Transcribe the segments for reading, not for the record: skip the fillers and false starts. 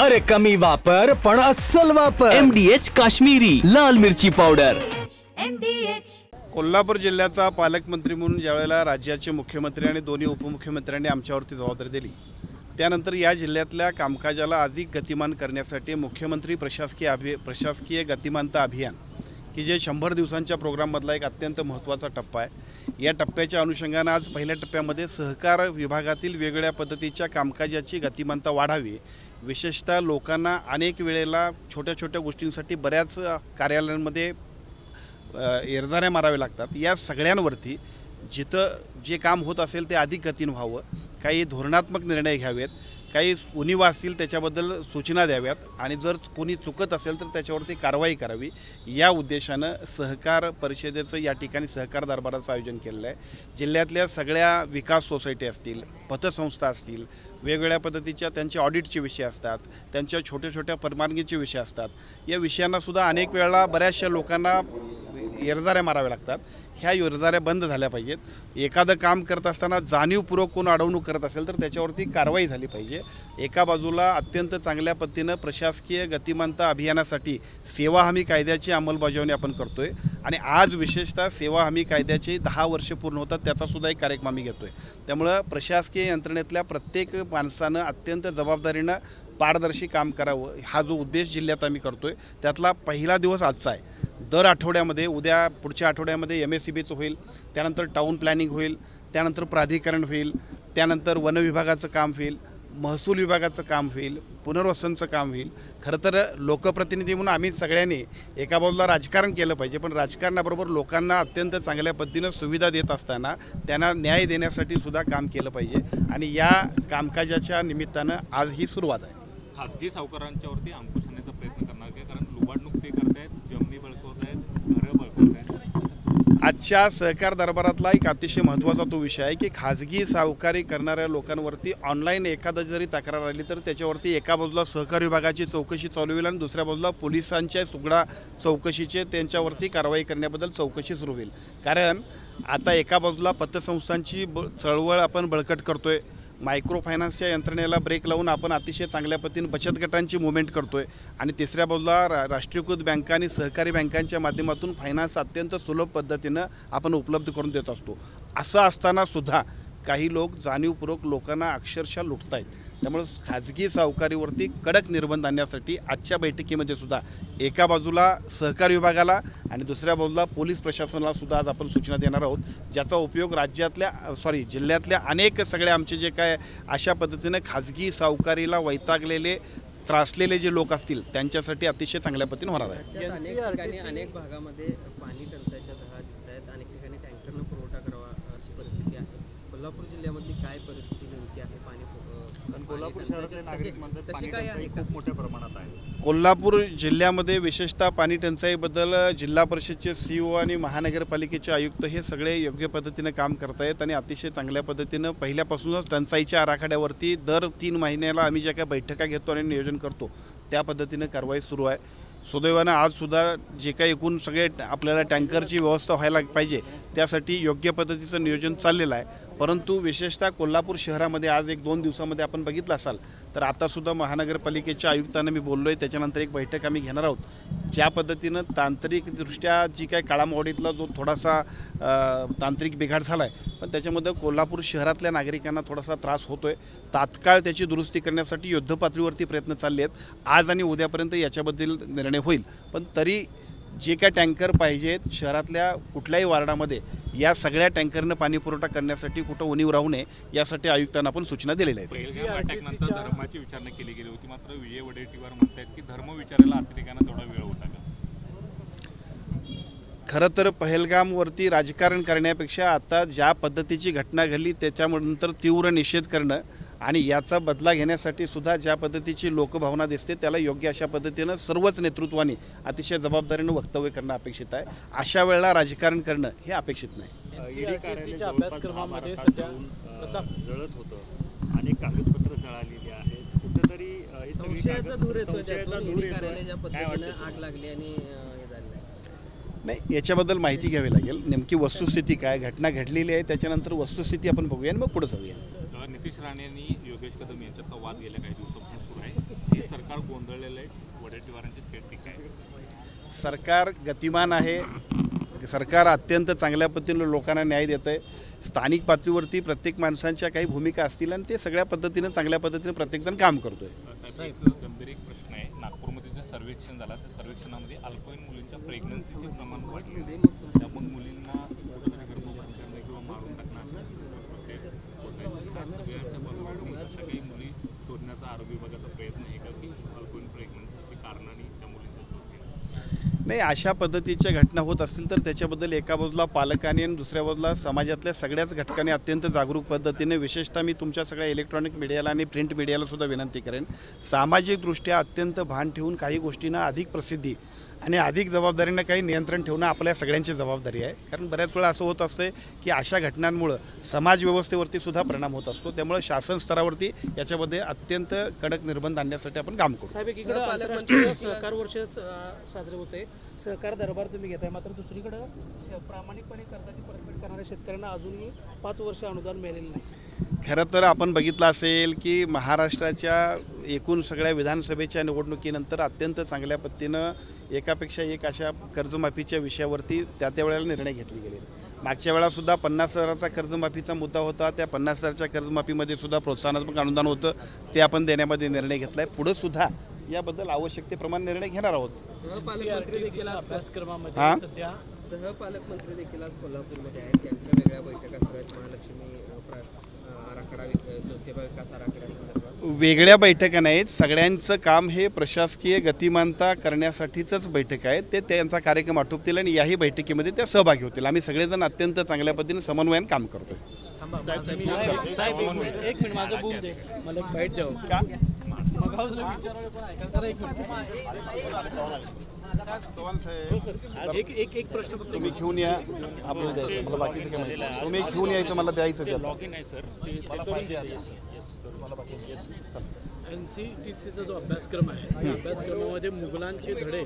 अरे कमी वापर पण अस्सल वापर। MDH काश्मीरी लाल मिरची पावडर। कोल्हापूर जिल्ह्याचा पालकमंत्री म्हणून ज्यावेळेला राज्याचे मुख्यमंत्री आणि दोन्ही उपमुख्यमंत्र्यांनी आमच्यावरती जबाबदारी दिली, त्यानंतर या जिल्ह्यातल्या कामकाजाला अधिक गतिमान करण्यासाठी मुख्यमंत्री प्रशासकीय गतिमानता अभियान की जे 100 दिवसांच्या प्रोग्राममधला एक अत्यंत महत्त्वाचा टप्पा आहे। या टप्प्याच्या अनुषंगाने आज पहिल्या टप्प्यामध्ये सहकार विभागातील वेगवेगळ्या पद्धतीच्या कामकाजाची गतिमानता वाढावी, विशेषतः लोकांना अनेक वेळेला छोट्या छोट्या गोष्टींसाठी बऱ्याच कार्यालयांमध्ये एरझाऱ्या मारावे लागतात। या सगळ्यांवरती जिथं जे काम होत असेल ते अधिक गतीनं व्हावं, काही धोरणात्मक निर्णय घ्यावेत, काही उणिवा असतील त्याच्याबद्दल सूचना द्याव्यात आणि जर कोणी चुकत असेल तर त्याच्यावरती कारवाई करावी, या उद्देशानं सहकार परिषदेचं या ठिकाणी सहकार दरबाराचं आयोजन केलेलं आहे। जिल्ह्यातल्या सगळ्या विकास सोसायटी असतील, पतसंस्था असतील, वेगवेगळ्या पद्धतीच्या त्यांचे ऑडिटचे विषय असतात, त्यांच्या छोट्या छोट्या परवानगीचे विषय असतात, या विषयांनासुद्धा अनेक वेळेला बऱ्याचशा लोकांना एरझाऱ्या माराव्या लागतात। ह्या एरझाऱ्या बंद झाल्या पाहिजेत। एखादं काम करत असताना जाणीवपूर्वक कोण अडवणूक करत असेल तर त्याच्यावरती कारवाई झाली पाहिजे। एका बाजूला अत्यंत चांगल्या पद्धतीनं प्रशासकीय गतिमानता अभियानासाठी सेवा हमी कायद्याची अंमलबजावणी आपण करतोय आणि आज विशेषतः सेवा हमी कायद्याचे 10 वर्ष पूर्ण होतात, त्याचासुद्धा एक कार्यक्रम आम्ही घेतोय। त्यामुळं प्रशासकीय यंत्रणेतल्या प्रत्येक माणसानं अत्यंत जबाबदारीनं पारदर्शी काम करावं, हा जो उद्देश जिल्ह्यात आम्ही करतोय त्यातला पहिला दिवस आजचा आहे। दर आठवड्यामध्ये उद्या पुढच्या आठवड्यामध्ये MSEBचं होईल, त्यानंतर टाउन प्लॅनिंग होईल, त्यानंतर प्राधिकरण होईल, त्यानंतर वन विभागाचं काम होईल, महसूल विभागाचं काम होईल, पुनर्वसनचं काम होईल। खरं तर लोकप्रतिनिधी म्हणून आम्ही सगळ्यांनी एका बाजूला राजकारण केलं पाहिजे, पण राजकारणाबरोबर लोकांना अत्यंत चांगल्या पद्धतीनं सुविधा देत असताना त्यांना न्याय देण्यासाठी सुद्धा काम केलं पाहिजे आणि या कामकाजाच्या निमित्तानं आज ही सुरुवात आहे। खासगी सावकारांच्यावरती अंकुश आणण्याचा प्रयत्न करणार का? कारण लुबाडणूक ते करतायत, जमिनी बळकवत आहेत, घरं बळकवत आहेत। आजच्या सहकार दरबारातला एक अतिशय महत्त्वाचा तो विषय आहे की खाजगी सावकारी करणाऱ्या लोकांवरती ऑनलाईन एखादा जरी तक्रार आली तर त्याच्यावरती एका बाजूला सहकार विभागाची चौकशी चालू होईल आणि दुसऱ्या बाजूला पोलिसांच्या सुगडा चौकशीचे त्यांच्यावरती कारवाई करण्याबद्दल चौकशी सुरू होईल। कारण आता एका बाजूला पतसंस्थांची चळवळ आपण बळकट करतोय, मायक्रो फायनान्सच्या यंत्रणेला ब्रेक लावून आपण अतिशय चांगल्या पद्धतीने बचत गटांची मुवमेंट करतोय आणि तिसऱ्या बाजूला राष्ट्रीयकृत बँका आणि सहकारी बँकांच्या माध्यमातून फायनान्स अत्यंत सुलभ पद्धतीनं आपण उपलब्ध करून देत असतो। असं असताना सुद्धा काही लोक जाणीवपूर्वक लोकांना अक्षरशः लुटत आहेत। त्यामुळे खाजगी सावकारीवरती कडक निर्बंध आणण्यासाठी आजच्या बैठकीमध्ये सुद्धा एका बाजूला सहकार विभागाला आणि दुसऱ्या बाजूला पोलीस प्रशासनाला सुद्धा आज आपण सूचना देणार आहोत, ज्याचा उपयोग जिल्ह्यातल्या अनेक सगळे आमचे जे काय अशा पद्धतीने खाजगी सावकारीला वैतागलेले त्रासलेले जे लोक असतील त्यांच्यासाठी अतिशय चांगल्या पद्धतीने होणार आहे। अनेक भागामध्ये पाणी टंचाईच्या झळा दिसत आहेत, अनेक ठिकाणी टँकरनं पुरवठा करावा अशी परिस्थिती आहे। कोल्हापूर जिल्ह्यामधली काय परिस्थिती नेमकी आहे? पाणी कोल्हापूर शहरातले नागरिक म्हणतात पाणी टंचाई खूप मोठ्या प्रमाणात आहे। कोल्हापूर जिल्ह्यामध्ये विशेषतः पाणी टंचाईबद्दल जिल्हा परिषदचे CEO आणि महानगरपालिकेचे आयुक्त हे सगळे योग्य पद्धतीने काम करत आहेत आणि अतिशय चांगल्या पद्धतीनं पहिल्यापासूनच टंचाईच्या आराखड्यावरती दर 3 महिन्याला आम्ही ज्या काही बैठका घेतो आणि नियोजन करतो त्या पद्धतीनं कारवाई सुरू आहे। सुदैवानं आजसुद्धा जे काही एकूण सगळे आपल्याला टँकरची व्यवस्था व्हायला पाहिजे त्यासाठी योग्य पद्धतीचं नियोजन चाललेलं आहे। परंतु विशेषतः कोल्हापूर शहरामध्ये आज 1-2 दिवसामध्ये आपण बघितलं असाल तर आतासुद्धा महानगरपालिकेच्या आयुक्तांना मी बोललो आहे, त्याच्यानंतर एक बैठक आम्ही घेणार आहोत। ज्या पद्धतीनं तांत्रिकदृष्ट्या जी काय काळामोडीतला जो थोडासा तांत्रिक बिघाड झाला आहे, पण त्याच्यामध्ये कोल्हापूर शहरातल्या नागरिकांना थोडासा त्रास होतो आहे। तात्काळ त्याची दुरुस्ती करण्यासाठी युद्धपातळीवरती प्रयत्न चालले आहेत। आज आणि उद्यापर्यंत याच्याबद्दल निर्णय होईल, पण तरी जे काय टँकर पाहिजेत शहरातल्या कुठल्याही वार्डामध्ये या सगळ्या टँकरनं पाणी पुरवठा करण्यासाठी कुठं उणीव राहू नये यासाठी आयुक्तांना आपण सूचना दिलेल्या आहेत। अटॅकनंतर धर्माची विचारणा केली गेली होती, मात्र विजय वडेट्टीवार म्हणतात की धर्म विचारायला अतिरेकांना थोडा वेळ होता का? खरं तर पहलगामवरती राजकारण करण्यापेक्षा आता ज्या पद्धतीची घटना घडली त्याच्यानंतर तीव्र निषेध करणं आणि याचा बदला घेण्यासाठी सुद्धा ज्या पद्धतीची लोकभावना दिसते त्याला योग्य अशा पद्धतीनं सर्वच नेतृत्वाने अतिशय जबाबदारीनं वक्तव्य करणं अपेक्षित आहे। अशा वेळेला राजकारण करणं हे अपेक्षित नाही। अभ्यासक्रमामध्ये सध्या जळत होतं आणि कागदपत्र जळालेली आहेत, कुठेतरी संशयाचा धूर येतो कार्यालयाच्या पद्धतीनं आग लागली आणि नाही, याच्याबद्दल माहिती घ्यावी लागेल। नेमकी वस्तुस्थिती काय, घटना घडलेली आहे, त्याच्यानंतर वस्तुस्थिती आपण बघूया आणि मग पुढे जाऊया। नितीश राणे आणि योगेश कदम यांच्यातला वाद गेल्या काही दिवसापासून सुरू आहे. हे सरकार गोंधळलेलं आहे, वडेट्टीवारांची थेट टीका आहे. सरकार गतिमान आहे. सरकार अत्यंत चांगल्या पद्धतीनं लोकांना न्याय देतं आहे. स्थानिक पातळीवरती प्रत्येक माणसांच्या काही भूमिका असतील आणि ते सगळ्या पद्धतीनं चांगल्या पद्धतीनं प्रत्येकजण काम करतो आहे. साहेब, एक गंभीर एक प्रश्न आहे. नागपूरमध्ये जे सर्वेक्षण झालं त्या सर्वेक्षणामध्ये अल्पवयीन मुलींच्या प्रेग्नन्सीचे प्रमाण वाढले. त्यामुळे मुलींना कुठेतरी गर्भपात करणं किंवा मारून टाकणं अशा होत आहे. सगळ्यांच्या बाजूकडून अशा काही मुली शोधण्याचा आरोग्य विभागाचा प्रयत्न आहे का की अल्पवयीन प्रेग्नन्सीची कारणं आणि त्या मुलींचा शोध घेणं? नाही, अशा पद्धतीच्या घटना होत असतील तर त्याच्याबद्दल एका बाजूला पालकांनी आणि दुसऱ्या बाजूला समाजातल्या सगळ्याच घटकांनी अत्यंत जागरूक पद्धतीने, विशेषतः मी तुमच्या सगळ्या इलेक्ट्रॉनिक मीडियाला आणि प्रिंट मीडियाला सुद्धा विनंती करेन, सामाजिकदृष्ट्या अत्यंत भान ठेवून काही गोष्टींना अधिक प्रसिद्धी आणि अधिक जबाबदारीनं काही नियंत्रण ठेवणं आपल्या सगळ्यांची जबाबदारी आहे. कारण बऱ्याच वेळा असं होत असते की अशा घटनांमुळं समाज व्यवस्थेवरती सुद्धा परिणाम होत असतो. त्यामुळे शासन स्तरावरती याच्यामध्ये अत्यंत कडक निर्बंध आणण्यासाठी आपण काम करू. साहेब, एकीकडे आंतरराष्ट्रीय सहकार वर्ष साजरे होते, सहकार दरबार तुम्ही घेताय, मात्र दुसरीकडे प्रामाणिकपणे कर्जाची परतफेड करणाऱ्या शेतकऱ्यांना अजूनही 5 वर्ष अनुदान मिळालेलं नाही. खरं तर आपण बघितलं असेल की महाराष्ट्राच्या एकूण सगळ्या विधानसभेच्या निवडणुकीनंतर अत्यंत चांगल्या पद्धतीनं एकापेक्षा एक अशा कर्जमाफीच्या विषयावरती त्या वेळेला निर्णय घेतले गेले. मागच्या वेळासुद्धा 50,000चा कर्जमाफीचा मुद्दा होता. त्या 50,000च्या कर्जमाफीमध्ये सुद्धा प्रोत्साहनात्मक अनुदान होतं, ते आपण देण्यामध्ये निर्णय घेतला आहे. पुढं सुद्धा याबद्दल आवश्यकतेप्रमाणे निर्णय घेणार आहोत. सहपालकमंत्री देखील अभ्यासक्रमामध्ये सध्या सहपालकमंत्री देखील आज कोल्हापूरमध्ये आहेत. त्यांच्या वेगळ्या बैठका सुरू आहेत. महालक्ष्मी आराखडा, ज्योतिबा विकास आराखड्यासंदर्भात वेगळ्या बैठका नाहीत. सगळ्यांचं काम हे प्रशासकीय गतिमानता करण्यासाठीचंच बैठक आहे. ते त्यांचा कार्यक्रम आटोपतील आणि याही बैठकीमध्ये त्या सहभागी होतील. आम्ही सगळेजण अत्यंत चांगल्या पद्धतीने समन्वयाने काम करतोय. साहेब, एक मिनिट माझं बोल दे, मला एक बाईट द्यावं का? एक प्रश्न फक्त तुम्ही घेऊन या, आपल्याला द्यायचं. मला बाकीचं काय माहिती, तुम्ही घेऊन यायचं, मला द्यायचं. NCTCचा जो अभ्यासक्रम आहे त्या अभ्यासक्रमामध्ये मुघलांचे धडे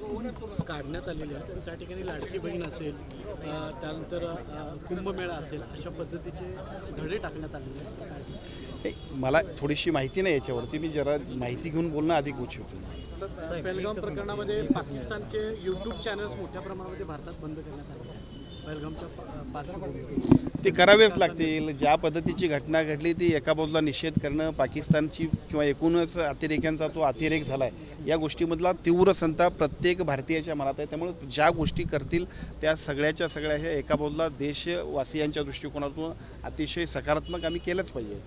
काढण्यात आलेले आहेत. त्या ठिकाणी लाडकी बहीण असेल, त्यानंतर कुंभमेळा असेल, अशा पद्धतीचे धडे टाकण्यात आलेले आहेत. काय सांगता? मला थोडीशी माहिती नाही याच्यावरती, मी जरा माहिती घेऊन बोलणं अधिक उचित होतं. पहलगाम प्रकरणामध्ये पाकिस्तानचे यूट्यूब चॅनल्स मोठ्या प्रमाणामध्ये भारतात बंद करण्यात आले आहेत. पहलगामच्या पार्श्वभूमीवर ते करावेच लागतील. ज्या पद्धतीची घटना घडली ती एका बाजूला निषेध करणं, पाकिस्तानची किंवा एकूणच अतिरेक्यांचा तो अतिरेक झाला आहे, या गोष्टीमधला तीव्र संताप प्रत्येक भारतीयाच्या मनात आहे. त्यामुळे ज्या गोष्टी करतील त्या सगळ्याच्या सगळ्या हे एका बाजूला देशवासियांच्या दृष्टिकोनातून अतिशय सकारात्मक आम्ही केलंच पाहिजे.